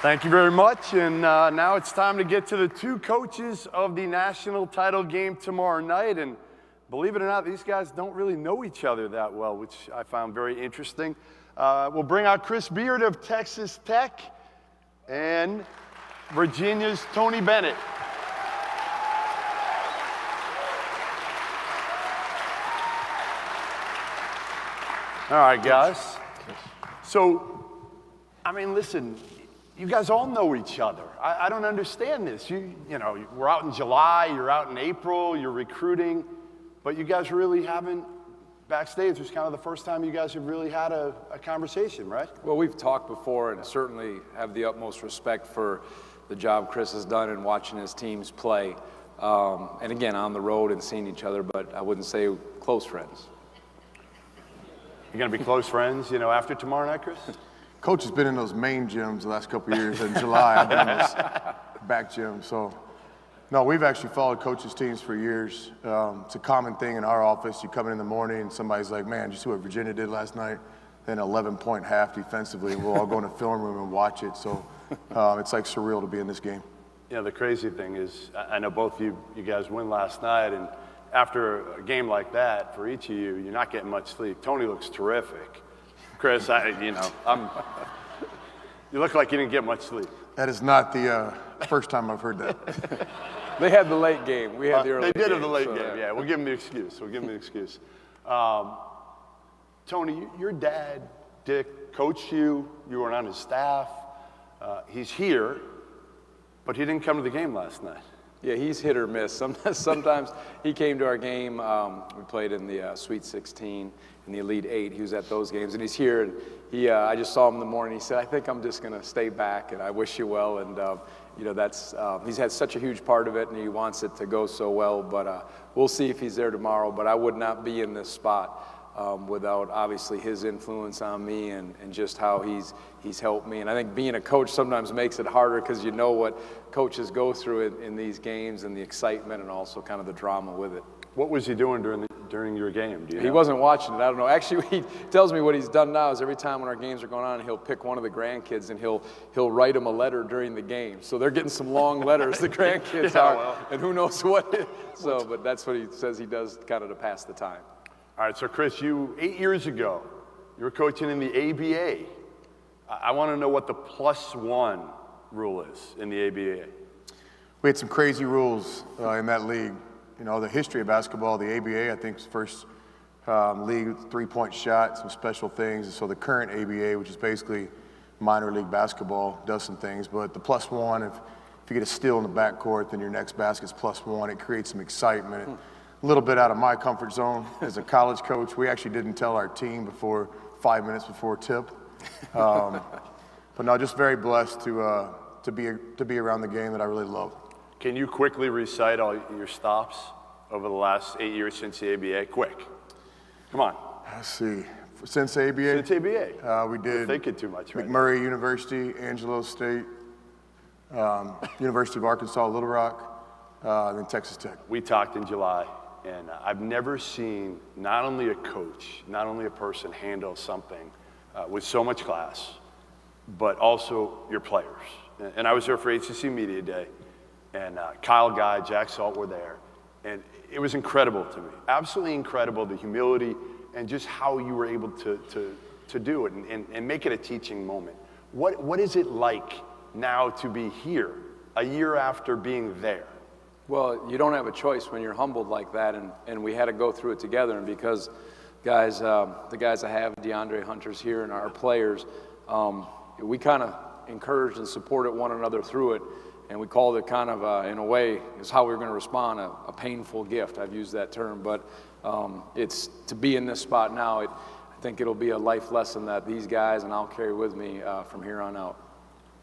Thank you very much, and now it's time to get to the two coaches of the national title game tomorrow night, and believe it or not, these guys don't really know each other that well, which I found very interesting. We'll bring out Chris Beard of Texas Tech and Virginia's Tony Bennett. All right, guys. So, I mean, listen, you guys all know each other. I don't understand this. You know, we're out in July, you're out in April, you're recruiting, but you guys really haven't, backstage was kind of the first time you guys have really had a conversation, right? Well, we've talked before and certainly have the utmost respect for the job Chris has done in watching his teams play. And again, on the road and seeing each other, but I wouldn't say close friends. You're going to be close friends, you know, after tomorrow night, Chris? Coach has been in those main gyms the last couple of years. In July, I've been in those back gyms. So, no, we've actually followed coaches' teams for years. It's a common thing in our office. You come in the morning and somebody's like, man, did you see what Virginia did last night? Then 11-point half defensively. We'll all go in the film room and watch it. So it's like surreal to be in this game. You know, the crazy thing is, I know both you guys win last night, and after a game like that, for each of you, you're not getting much sleep. Tony looks terrific. Chris, you look like you didn't get much sleep. That is not the first time I've heard that. They had the late game. We had the early game. They did have the late game, yeah. We'll give him the excuse. Tony, your dad, Dick, coached you. You were on his staff. He's here, but he didn't come to the game last night. Yeah, he's hit or miss. Sometimes he came to our game. We played in the Sweet 16 and the Elite 8. He was at those games, and he's here. And I just saw him in the morning. He said, "I think I'm just going to stay back, and I wish you well." And you know, that's he's had such a huge part of it, and he wants it to go so well. But we'll see if he's there tomorrow. But I would not be in this spot without obviously his influence on me and just how he's helped me. And I think being a coach sometimes makes it harder because you know what coaches go through in these games and the excitement and also kind of the drama with it. What was he doing during your game? Do you know? He wasn't watching it. I don't know. Actually, he tells me what he's done now is every time when our games are going on, he'll pick one of the grandkids and he'll write them a letter during the game. So they're getting some long letters, the grandkids are, well, and who knows what. So, but that's what he says he does kind of to pass the time. All right, so Chris, 8 years ago, you were coaching in the ABA. I want to know what the +1 rule is in the ABA. We had some crazy rules in that league. You know, the history of basketball, the ABA, I think, is the first league with three-point shot, some special things. And so the current ABA, which is basically minor league basketball, does some things. But the +1, if you get a steal in the backcourt, then your next basket's +1. It creates some excitement. A little bit out of my comfort zone as a college coach. We actually didn't tell our team before 5 minutes before tip. But no, just very blessed to be around the game that I really love. Can you quickly recite all your stops over the last 8 years since the ABA? Quick. Come on. Let's see. Since the ABA? Since ABA. We did You're thinking too much right McMurray University, Angelo State, University of Arkansas, Little Rock, then Texas Tech. We talked in July, and I've never seen not only a coach, not only a person handle something with so much class, but also your players. And I was there for ACC Media Day, and Kyle Guy, Jack Salt were there. And it was incredible to me, absolutely incredible, the humility and just how you were able to do it and make it a teaching moment. What is it like now to be here a year after being there? Well, you don't have a choice when you're humbled like that, and we had to go through it together. And because guys, the guys I have, DeAndre Hunter's here, and our players, we kind of encouraged and supported one another through it. And we called it kind of, in a way, is how we were going to respond, a painful gift. I've used that term, but it's to be in this spot now. I think it'll be a life lesson that these guys and I'll carry with me from here on out.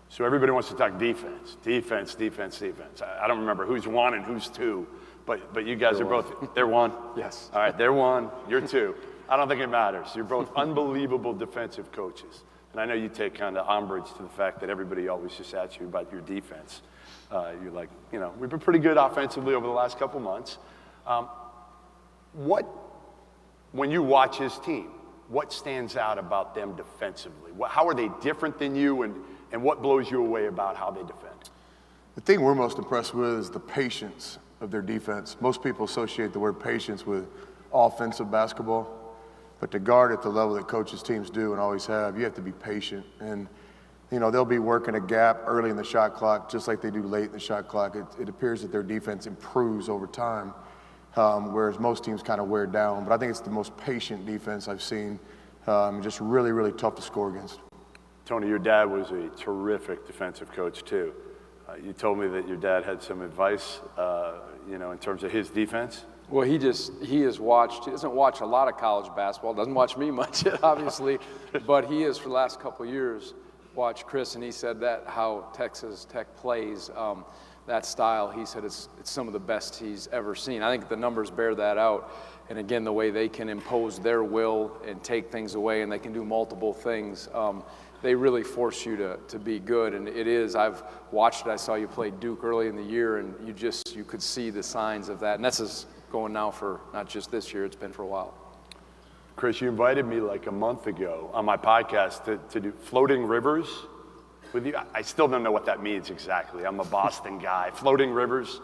So everybody wants to talk defense. I don't remember who's 1 and who's 2, but you guys are both, they're 1? Yes. All right, they're 1, you're 2. I don't think it matters. You're both unbelievable defensive coaches. And I know you take kind of umbrage to the fact that everybody always just asks you about your defense. You're like, you know, we've been pretty good offensively over the last couple months. When you watch his team, what stands out about them defensively? How are they different than you, and And what blows you away about how they defend? The thing we're most impressed with is the patience of their defense. Most people associate the word patience with offensive basketball, but to guard at the level that coaches' teams do and always have, you have to be patient. And they'll be working a gap early in the shot clock, just like they do late in the shot clock. It appears that their defense improves over time, whereas most teams kind of wear down. But I think it's the most patient defense I've seen, just really, really tough to score against. Tony, your dad was a terrific defensive coach too. You told me that your dad had some advice, in terms of his defense. Well, he doesn't watch a lot of college basketball, doesn't watch me much, obviously, but he has for the last couple of years watched Chris, and he said that how Texas Tech plays that style, he said it's some of the best he's ever seen. I think the numbers bear that out. And again, the way they can impose their will and take things away, and they can do multiple things, they really force you to be good. And it is, I've watched it. I saw you play Duke early in the year, and you could see the signs of that. And this is going now for not just this year, it's been for a while. Chris, you invited me like a month ago on my podcast to do floating rivers with you. I still don't know what that means exactly. I'm a Boston guy. Floating rivers.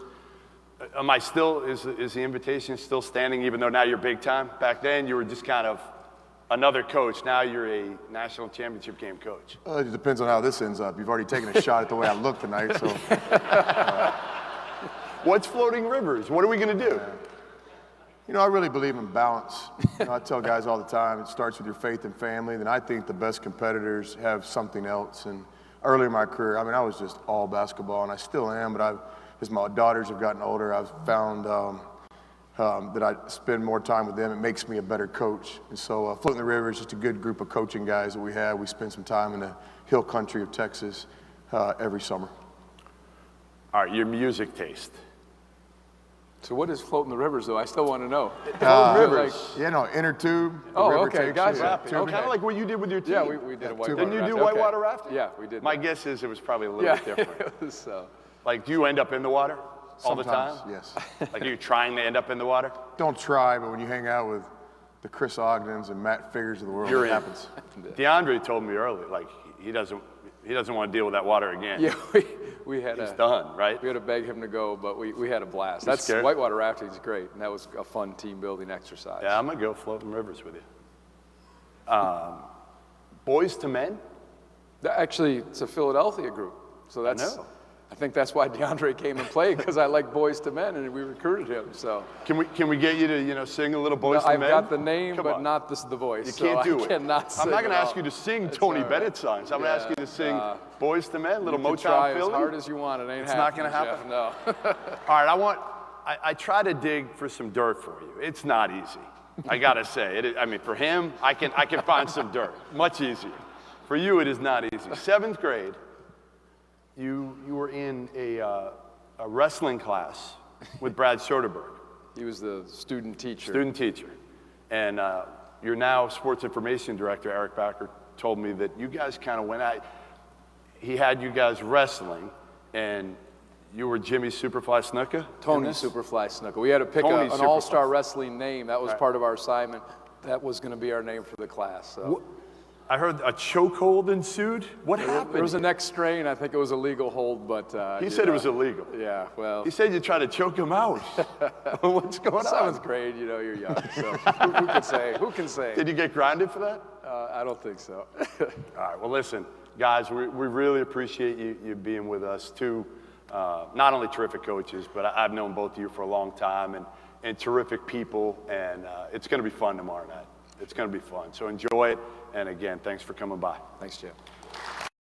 Am I still, is the invitation still standing even though now you're big time? Back then you were just kind of another coach. Now you're a national championship game coach. It depends on how this ends up. You've already taken a shot at the way I look tonight, so. What's floating rivers? What are we going to do? I really believe in balance. I tell guys all the time, it starts with your faith and family. Then I think the best competitors have something else. And early in my career, I was just all basketball, and I still am, but as my daughters have gotten older, I've found that I spend more time with them. It makes me a better coach. And so Floating the River is just a good group of coaching guys that we have. We spend some time in the hill country of Texas every summer. All right, your music taste. So what is Floating the Rivers, though? I still want to know. Rivers. Inner tube. Oh, river okay, takes gotcha. you. Okay. Kind of like what you did with your team. Yeah, we did a whitewater Didn't you do rafting. whitewater rafting? Yeah, we did. My guess is it was probably a little bit different. It was, Like, do you end up in the water all the time? Yes. Like, are you trying to end up in the water? Don't try, but when you hang out with the Chris Ogdens and Matt Figures of the world, You're it in. happens. DeAndre told me earlier, like, he doesn't want to deal with that water again. Yeah, we had He's done, right? We had to beg him to go, but we had a blast. You scared? Whitewater rafting is great, and that was a fun team building exercise. Yeah, I'm gonna go Floating Rivers with you. Boys to Men. Actually, it's a Philadelphia group, so I know. I think that's why DeAndre came and played, because I like Boys to Men, and we recruited him. So Can we get you to sing a little Boys to I've Men? got the name, Come but on. not the voice. You so can't do I it. Cannot sing I'm not gonna at ask all. you to sing That's Tony all right. Bennett songs. I'm gonna ask you to sing Boys to Men, little You can Motown try Philly. as hard as you want. It ain't It's not gonna happening, happen? Jeff, no. All right, I try to dig for some dirt for you. It's not easy. I gotta say. For him, I can find some dirt. Much easier. For you, it is not easy. 7th grade, you were in a wrestling class with Brad Soderberg. He was the student teacher. Student teacher. And your now sports information director, Eric Backer, told me that you guys kind of went out. He had you guys wrestling, and you were Jimmy Superfly Snuka? Tony Superfly Snuka. We had to pick Tony an Superfly. all-star wrestling name. That was Right. part of our assignment. That was going to be our name for the class. So. I heard a chokehold ensued. What happened? There was a neck strain. I think it was a legal hold, but He said it was illegal. Yeah, well, He said you tried to choke him out. What's going on? 7th grade, you're young. So who can say? Who can say? Did you get grounded for that? I don't think so. All right, well, listen, guys, we really appreciate you being with us. Two, not only terrific coaches, but I've known both of you for a long time, and terrific people, and it's going to be fun tomorrow night. It's going to be fun, so enjoy it, and again, thanks for coming by. Thanks, Jeff.